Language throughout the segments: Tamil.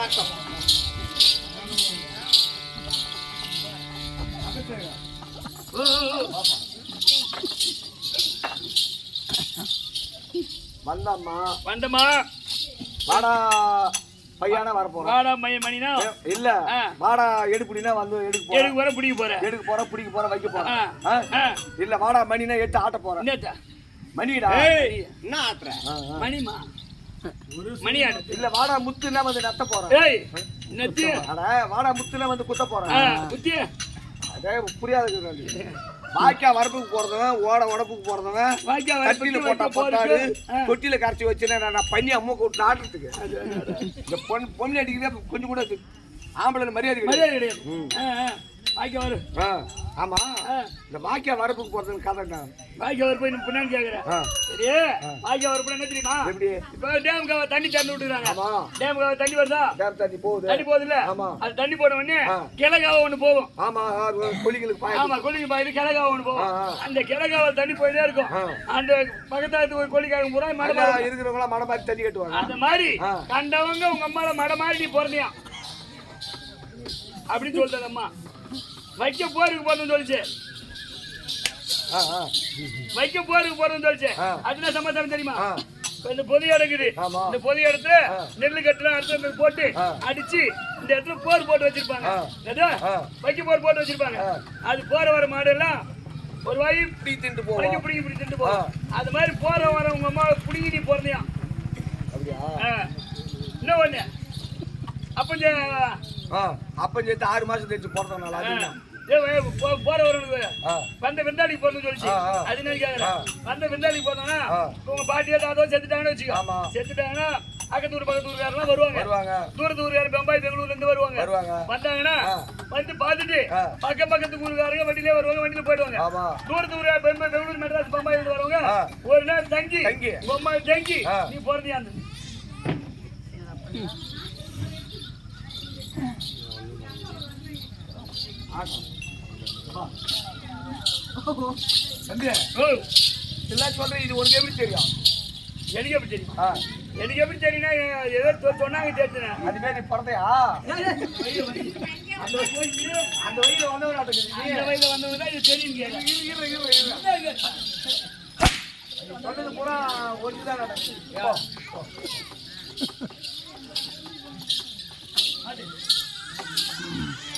வணக்கம். வந்தம்மா வாடா பையனா வர போறோம். வாடா மணினா இல்ல வாடா எடுப்புடினா வந்து எடுக்க வர பிடிக்க போற வைக்க போறேன். இல்ல வாடா மணினா எடுத்து ஆட்ட போறேன். என்னடா மணிடா என்ன ஆட்ற? மணிமா மணி ஆடு. இல்ல வாடா முத்துனா வந்து நத்த போறேன். ஏய் நத்தி அட வாடா முத்துனா வந்து குத்த போறேன். குத்தி அதே புரியாது. வாய்க்கா வரப்புக்கு போறதவன் ஓட உடப்புக்கு போறதவன் கட்டில போட்டா போட்டாரு தொட்டில கரைச்சி வச்சுன்னா நான் பண்ணி அம்மா கூட்டு ஆடுறதுக்கு இந்த பொண்ணு அடிக்கிறதே கொஞ்சம் கூட ஆம்பளை மரியாதை கிடையாது. வாய்க்கா வரு. ஆமா இந்த வாய்க்கா வரப்புக்கு போறதுன்னு கதை வாய்க்கா வரப்பு பின்னாடி கேக்குறேன். சரி வாய்க்கா வரப்பு என்ன தெரியுமா? எப்படி இப்ப டேமுக்காக தண்ணி திறந்து விட்டுறாங்க. டேமுக்காக தண்ணி வருதா? டேம் தண்ணி போகுது இல்ல? அது தண்ணி போட உடனே கிழக்காவ ஒண்ணு போகும். ஆமா கொல்லிகளுக்கு பாய். ஆமா கொல்லிக்கு பாய் கிழக்காவ ஒண்ணு போகும். அந்த கிழக்காவ தண்ணி போயிட்டே இருக்கும். அந்த பக்கத்தாத்து ஒரு கொல்லிக்காக பூரா மடமா இருக்கிறவங்களா மட மாதிரி தண்ணி கட்டுவாங்க. அந்த மாதிரி கண்டவங்க உங்க அம்மால மட மாதிரி நீ பிறந்தியா அப்படின்னு சொல்லிட்டேன். அம்மா வைக்க போருக்கு போறதுன்னு சொல்லிச்சு. வைக்க போருக்கு போறதுன்னு சொல்லிச்சு. அதுனா சமாச்சாரம் தெரியுமா? இந்த பொதி இருக்குது. இந்த பொதி இடத்துல நெல்லு கட்டுல அடுத்த போட்டு அடிச்சு இந்த இடத்துல போர் போட்டு வச்சிருப்பாங்க. வைக்க போர் போட்டு வச்சிருப்பாங்க. அது போற வர மாடு எல்லாம் ஒரு வாய் பிடி திண்டு போவோம். பிடிங்கி திண்டு போவோம். அது மாதிரி போற வர உங்க அம்மா பிடிங்கி நீ போறதையா? என்ன ஒண்ணு அப்ப சேர்த்து 6 மாசம் தெரிஞ்சு போறதுனால போற வரவனுக்கு வந்த விருந்தாளிக்கு போறதுன்னு சொல்லிச்சு. அது என்ன கேக்குறேன்? வந்த விருந்தாளிக்கு போறோம்னா உங்க பாட்டியோ தாத்தோ செத்துட்டாங்கன்னு வச்சுக்கோ. செத்துட்டாங்கன்னா பக்கத்தூர் பக்கத்தூர்காரெல்லாம் வருவாங்க. தூரத்தூர்காரர் பெம்பாய் பெங்களூர்ல இருந்து வருவாங்க. வந்தாங்கன்னா வந்து பாத்துட்டு பக்கத்து ஊருக்காரங்க வண்டியிலே வருவாங்க. வண்டியில போயிடுவாங்க. தூரத்தூர்கார பெம்பாய் பெங்களூர் மெட்ராஸ் பம்பாய் வருவாங்க. ஒரு நேரம் தங்கி பொம்மை தங்கி நீ போறதையா? சொல்றேன். இது உனக்கு எப்படி தெரியும்? எனக்கு எப்படி தெரியும்? எனக்கு எப்படி தெரியும்னா ஏதோ சொன்னாங்க தெரிஞ்சேன். அது மாதிரி பிறந்தையா? அந்த வயல வந்தவங்க தான் இது தெரியும். சொன்னது பூரா ஒரிஜினல் நடக்கும்.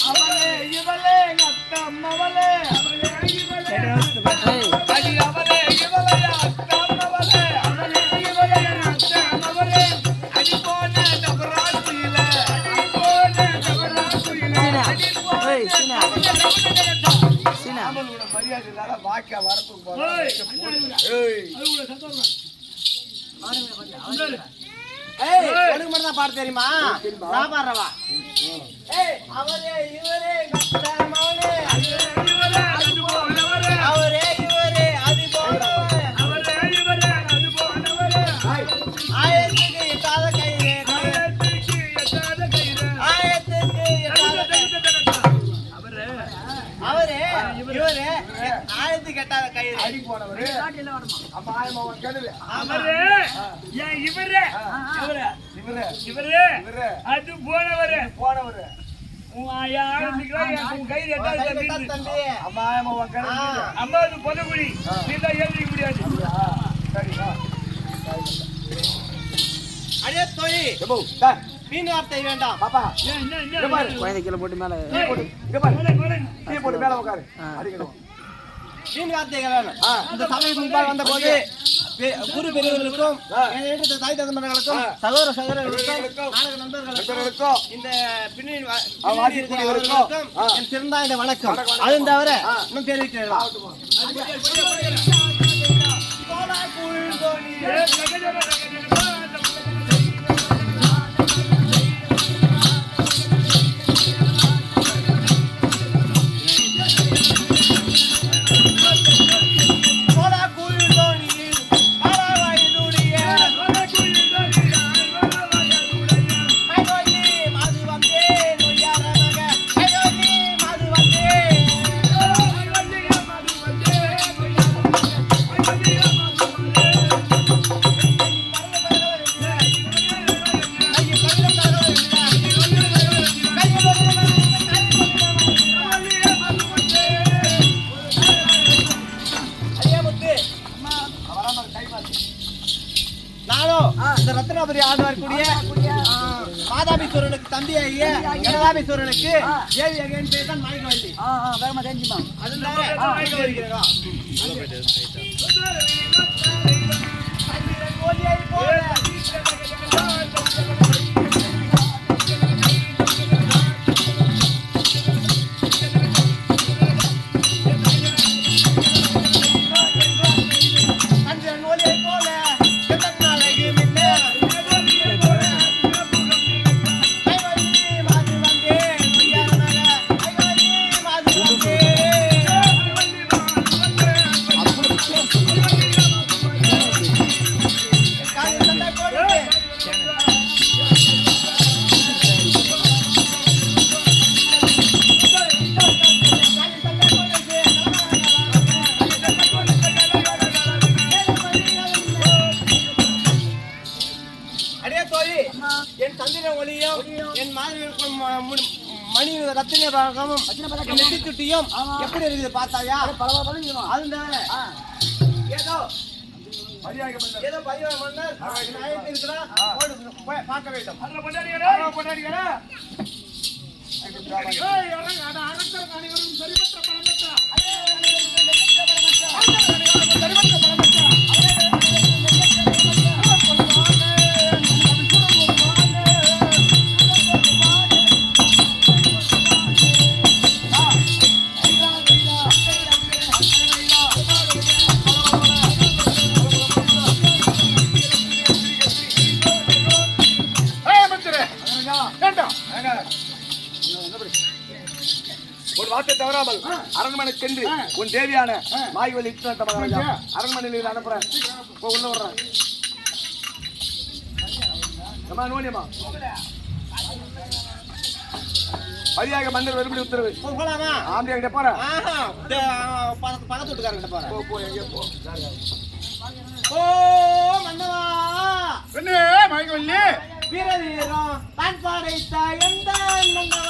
அவளே இவளே எங்க அக்கா அம்மாவளே அவளே இவளே அடி அவளே இவளே அக்கா அம்மாவளே அவளே இவளே அக்கா அம்மாவளே அடி போன டபராசில அடி போன டபராசில அடி போன ஏய் சீனா அவளோட மரியாதையால வாக்கிய வரப்பு போறா. ஏய் அதுல சத்தம் பாருங்க. ஏய் எனக்கு மட்டும் தான் பாட தெரியுமா? நான் பாடுறவா? ஏய் அவரே இவரே கஷ்டமானே இவரே அது போனவரே அவரே இவரே அது போனவரே அவரே இவரே அது போனவரே ஆயத்துக்கு எட்டாத கைரே ஆயத்துக்கு எட்டாத கைரே ஆயத்துக்கு எட்டாத அவரே அவரே இவரே ஆயத்துக்கு எட்டாத கைரே அடி போனவரே காட்டில வரமா அப்ப ஆயமாவன் கேளுவே அவரே ஏன் இவரே இவரே இவரே இவரே அது போனவரே பொதுக்குடி எழுதிக்க முடியாது. அடே தோழி மீன் வார்த்தை வேண்டாம் பாப்பா. குழந்தை கீழே போட்டு மேல போட்டு மேல உட்காரு. மீன் வார்த்தைகள் வேணும். இந்த சமயம் முன்பாக வந்த போது குரு பெரியவர்களுக்கும் தாய் தந்தமர்களுக்கும் சகோதர சகோதரர்களுக்கும் நண்பர்களுக்கும் இந்த பின்னணி என் சிறந்த இந்த வணக்கம். அது தவிர இன்னும் தெரிவிக்கிறேன். அந்த ரத்னாபுரி ஆழ்வார்க்கூடிய மாதாபீஸ்வரனுக்கு தம்பியாகிய கனகாபீஸ்வரனுக்கு தேவி அகைன் பேர் தான் மாணிக்கவல்லி. வேகமா தெரிஞ்சுமா அதுதான் மாணிக்க வருகிறதா சுட்டியும் எப்படி இருக்குது பார்த்தாயா? அது ஏதோ ஏதோ பரிவார மன்னர் இருக்கிறான் பார்க்க வேண்டும். ஒரு வார்த்தை தவறாமல் அரண்மனை சென்று உன் தேவியான மாய்வலி அரண்மனையில் அனுப்புறேன். உள்ள வர்றேன். மரியாதை மன்னர் வெறுமடி உத்தரவு. ஆம்பியா கிட்ட போறேன். பக்கத்து வீட்டுக்காரங்கிட்ட போறேன். ஓ மன்னவா என்ன மாய்வல்லி வீர வீரம் தான் படைத்த எந்த மன்னவா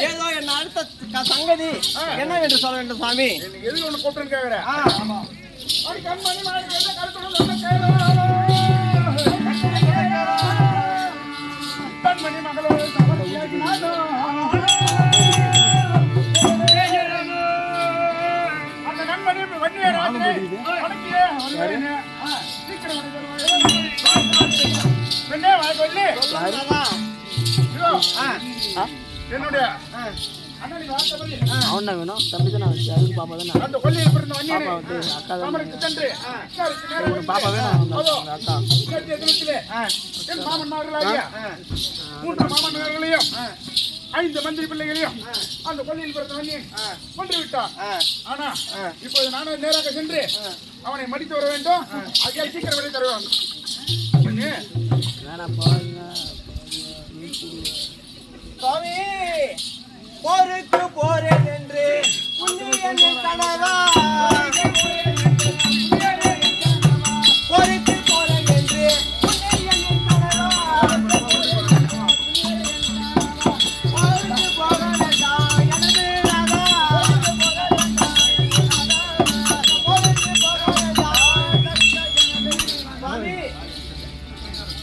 ஏதோ என்ன அடுத்த சங்கதி என்ன என்று சொல்ல வேண்டும் சுவாமி? எது ஒண்ணு கூப்பிட்டு கேக்குறேன். கண்மணி மகளோடு அந்த கண்மணி வன்னியராஜனே என்னுடைய அவன் தான் வேணும் தம்பி தானே அதுவும் பாப்பா தானே அந்த கொல்லியில் பிறந்த வன்னியரே அக்கா மாமனுக்கு சென்று பாப்பா வேணும் அக்கா என் மாமன்மார்களாகிய 3 மாமன்மார்களையும் 5 மந்திரி பிள்ளைகளையும் அந்த கொல்லியில் பிறந்த வன்னியன் கொன்று விட்டான். ஆனா இப்போது நானும் நேராக சென்று அவனை மடித்து வர வேண்டும். ஆகியால் சீக்கிரம் வெளியே தருவாங்க. சுவாமி போருக்கு போறேன் என்று புண்ணியன் கனவா போருக்கு போறேன் என்று புண்ணியன் கனவா போருக்கு போறேன்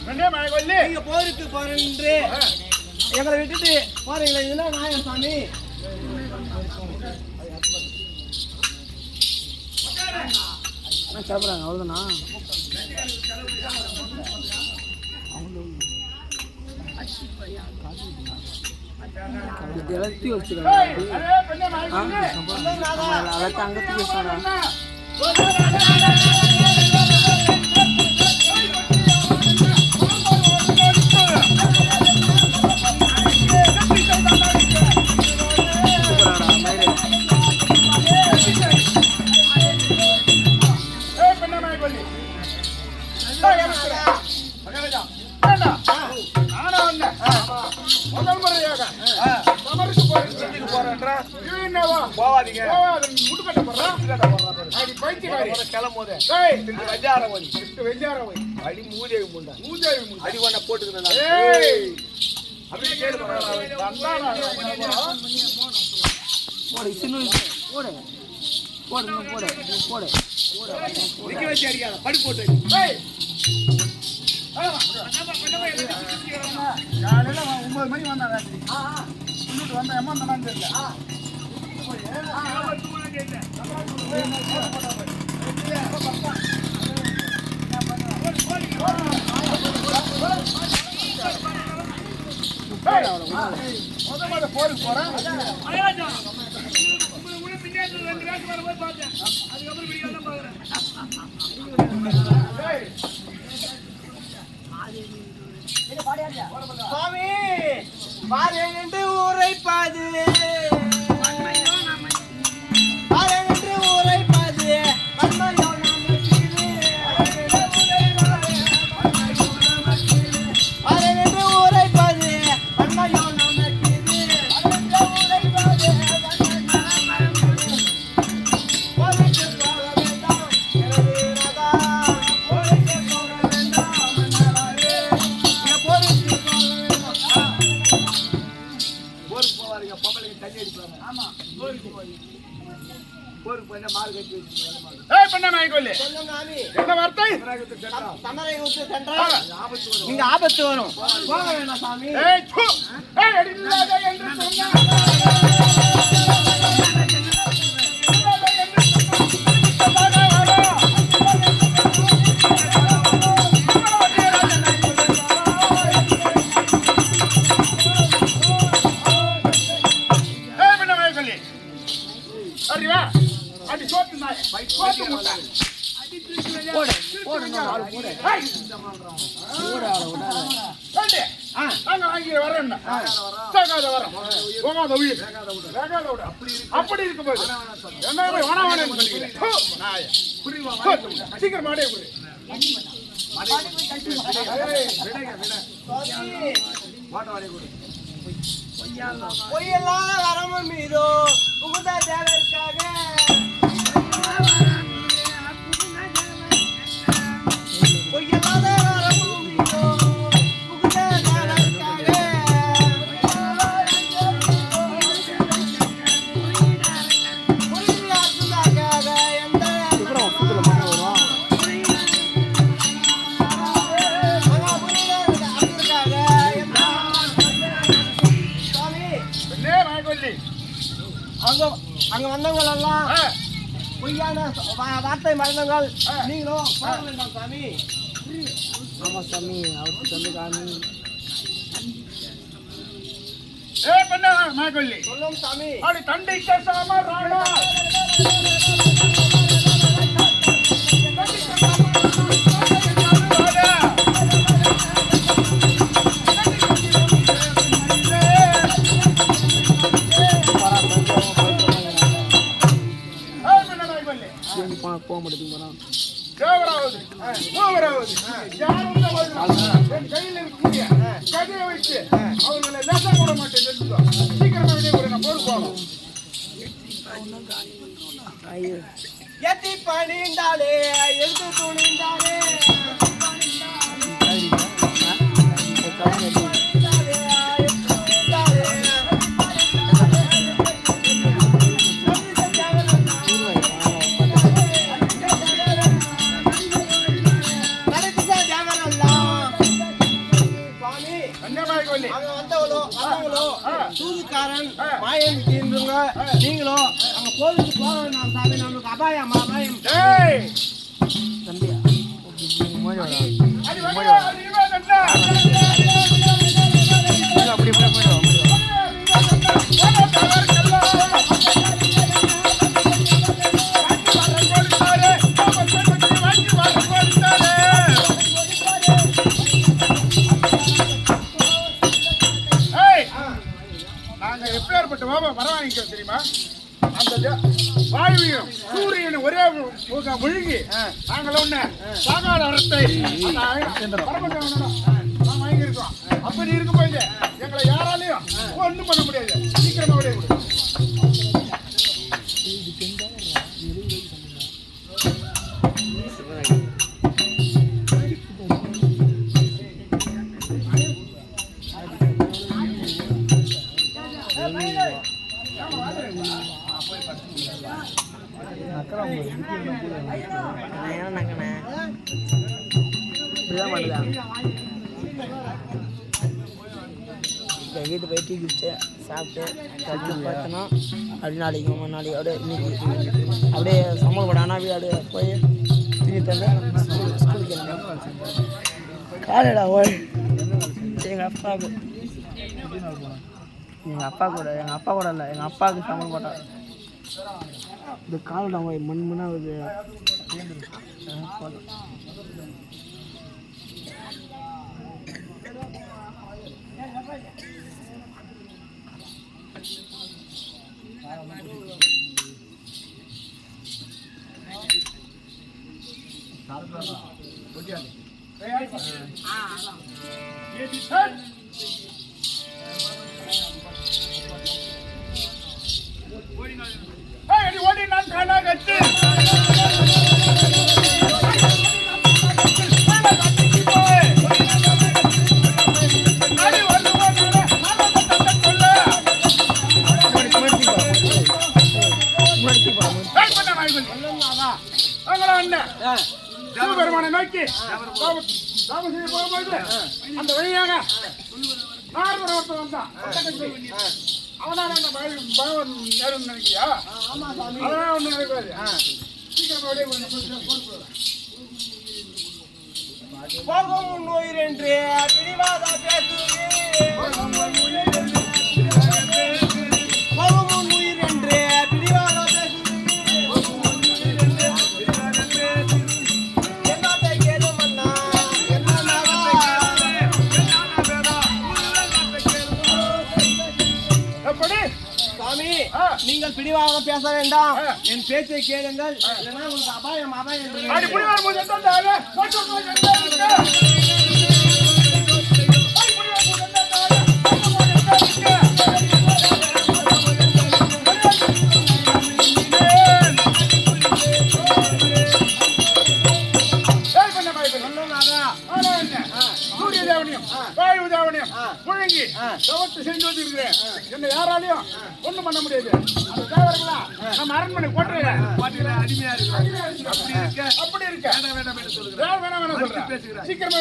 நீங்க போருக்கு போறேன்று எங்களை விட்டுட்டு போறீங்களா? இதெல்லாம் நியாயம் சாமி? சாப்பிட்றாங்க அவ்வளோதானா? எல்லாத்தையும் வச்சுருக்காங்க. அதை அங்கத்துக்கு வச்சாடா. காலையில 9 மணி வந்தா வந்த அம்மா தான் தெரியல. போருக்கு போறேன். சுவாமி பாருங்கன்று உரைப்பாது, பாருங்கன்று உரைப்பாது பன்மையோ நமக்கு, பாருங்கன்று உரைப்பாது பன்மையோ நமக்கு, போருக்கு போக வேண்டாம் எனது ராதா, போருக்கு போக வேண்டாம் மன்னராரே, போருக்கு போக வேண்டாம். போருக்கு போவாருங்க, பொம்பளைக்கு தண்ணி அடிப்பாங்க. ஆமா, போருக்கு போய் போருக்கு போய் மாறு கட்டி வச்சு பண்ண நாய்க்கொல்லி சொல்லுங்க ஆமி. என்ன வார்த்தை? தமரை ஊத்து சென்றால் இங்க ஆபத்து வரும். போக வேண்டாம் சாமி. ஏய் து ஏய் அடில்லாத என்று சொன்னா அறிவா அடி சோத்து நாய் சோத்து முட்டை போடு போடுங்க ஆளு போடு. ஏண்டி அங்க வாங்கி வரேன் வேகாத வரோம் போகாத உயிர் வேகாத விட அப்படி இருக்கும்போது என்ன வனவானு சொல்லிக்கிறேன் நாய் சீக்கிரம் மாடே போடு. பொய்யெல்லாம் வரமும் மீதோ புகுந்த தேவருக்காக, பொய்யெல்லாம் வரமும் மீதோ புகுந்த தேவருக்காக, புரியாதுக்காக எந்த அங்க வந்தவங்க எல்லாம் பொய்யான வார்த்தை மறந்தவங்கள். நீங்களும் போக வேண்டாம் சாமி. ஆமா சாமி, அவருக்கு தந்து காமி. ஏ பண்ண மாகொல்லி சொல்லும் சாமி. அடி தண்டை கேசாம ராணா போக மாட்டேங்குது. தேவராவது மூவராவது யாரும் என் கையில் இருக்கக்கூடிய கதையை வச்சு அவர்களை லேசா போட மாட்டேன். சீக்கிரமா வெளியே கூட நான் போர் போகணும். எத்தி பணிந்தாலே எழுத்து துணிந்தாலே வள்ளி. அங்க வந்தவங்களோ சூதுக்காரன் மாயம் தீர்ந்துங்க நீங்களோ அங்க கோவிலுக்கு போக வேண்டாம் சாமி நம்மளுக்கு அபாயம் அபாயம். ஏய் தம்பியா மோடி வரா அடி வாங்க அடி வாங்க அப்படி போயிடுவா வரவாங்க தெரியுமா? அந்த வாயுவையும் சூரியனும் ஒரே முழுகி நாங்கள் ஒண்ணு சாகாத வரத்தை வாங்கி இருக்கோம். அப்படி இருக்கும் போது எங்களை யாராலையும் ஒண்ணும் பண்ண முடியாது. சீக்கிரமா விட முடியும். வீட்டு போய் டீ குடிச்சு சாப்பிட்டு கட்டி பார்த்தோன்னா அப்படி நாளைக்கு நாளைக்கு அப்படியே இன்னைக்கு அப்படியே சம்பளம் போட ஆனால் அப்படியே போய் திரும்பி தந்து ஸ்கூலுக்கு காலைடா ஓய் எங்கள் அப்பாவுக்கு எங்கள் அப்பா கூட இல்லை எங்கள் அப்பாவுக்கு சம்பளம் போட்டான். இந்த காலடா ஓய் மண்ணாகுது. ஓடி நான் காணா கட்டு பெருமானை நோக்கி போகும்போது அந்த வழியாக ஒருத்தர் வந்தான். அவனால அந்த பகவன் நேரம் நினைக்கிறியா? அதெல்லாம் ஒண்ணு நினைக்காது. சீக்கிரமா வெளியே போகும் நோய் என்று பிடிவாத பேசுகிறேன். போகும் உயிர் என்று பிடிவாத நீங்கள் பிடிவாதம் பேச வேண்டாம். என் பேச்சை கேளுங்கள். இல்லைன்னா உங்களுக்கு அபாயம் அபாயம். முழங்கி தவத்து செஞ்சு வச்சிருக்கிறேன். என்ன யாராலையும் ஒண்ணும் பண்ண முடியாது. அது தேவர்களா நம்ம அரண்மனை கோட்டையில அடிமையா இருக்கு. அப்படி இருக்க வேண்டாம் சொல்றேன். சீக்கிரமா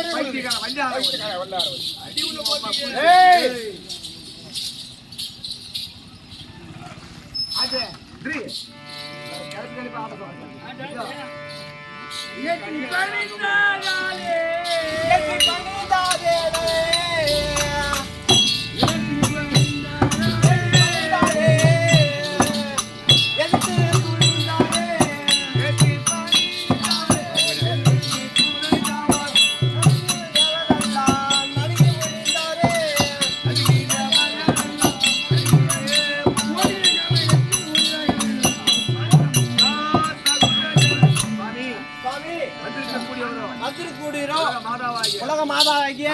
உலக மாதாவாகிய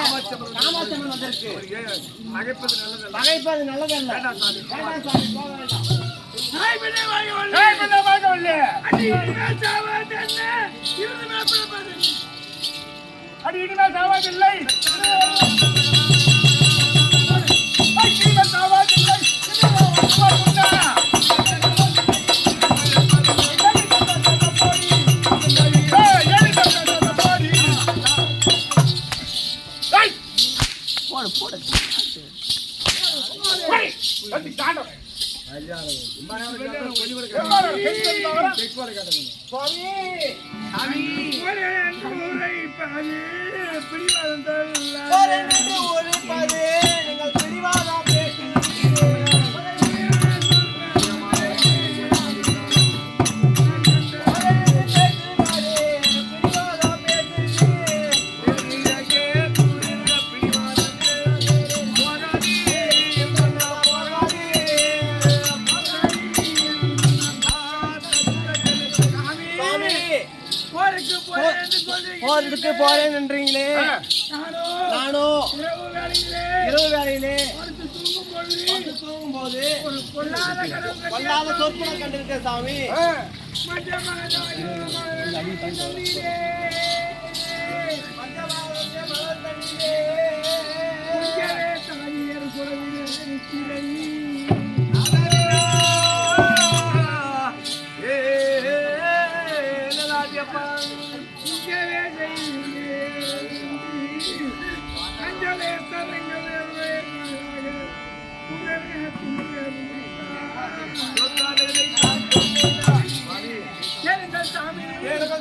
காமாட்சியம்மன் வந்திருக்கு. பகைப்பது நல்லதல்ல. அடி இனிமே சாவாதில்லை. போடு போடு கட்டி காண்டோம் சுவாமி போரென்று ஒழிப்பது நீங்கள் பிடிவாதா போறதுக்கு போறேன்றீங்களே, நானும் இரவு வேளையிலே தூங்கும் போது கொள்ளாத சொற்களை கண்டிருக்கேன் சாமி.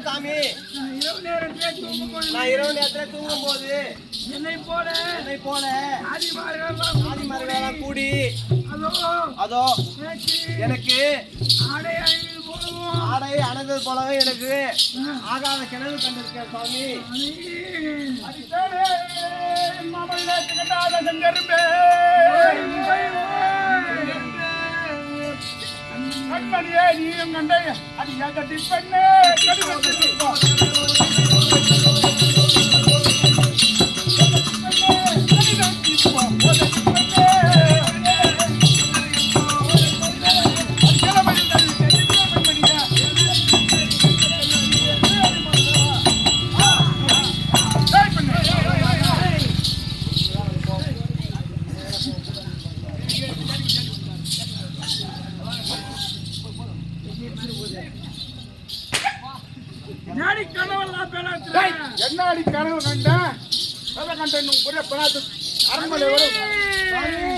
சாமி, நான் இரவு நேரத்தில் தூங்கும் போது என்னை போல ஆதிமார்களெல்லாம் கூடி அதோ எனக்கு ஆடை அணைந்தது போலவே எனக்கு ஆகாத கிணறு கண்டிருக்கேன் சுவாமி. கண்மணியே நீயும் கண்டே அது கட்டி பெண்ணே என்னாடி கனவு கண்டேன் அரண்மனை வரும்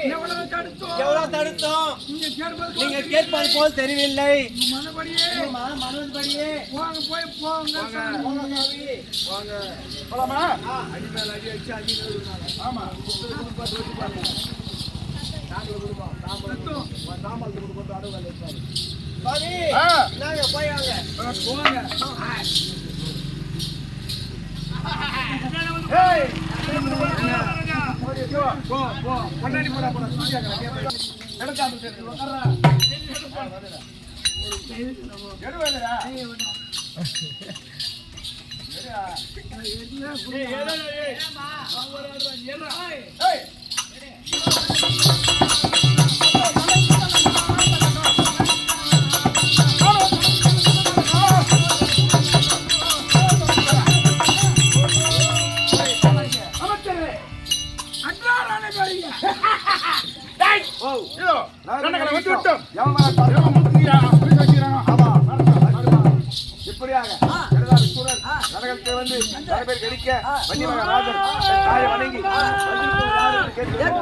எவ்வளவு தடுத்தோம், நீங்க கேட்பது போல் தெரியவில்லை. மனபடியே போலாமா? ஆமா அன்றாடானே பேருங்க. ஓ இதோ கணக்கல வந்து விட்டோம். எவன் முத்தியா அப்படி கட்டிறாங்க. ஆமா இப்படியாக இரண்டாவது சூழல் நரகத்தை வந்து நிறைய பேர் கடிக்க வன்னிமக ராஜன் தாயை வணங்கி வந்திருக்கும் யார் என்று கேட்கிறார்.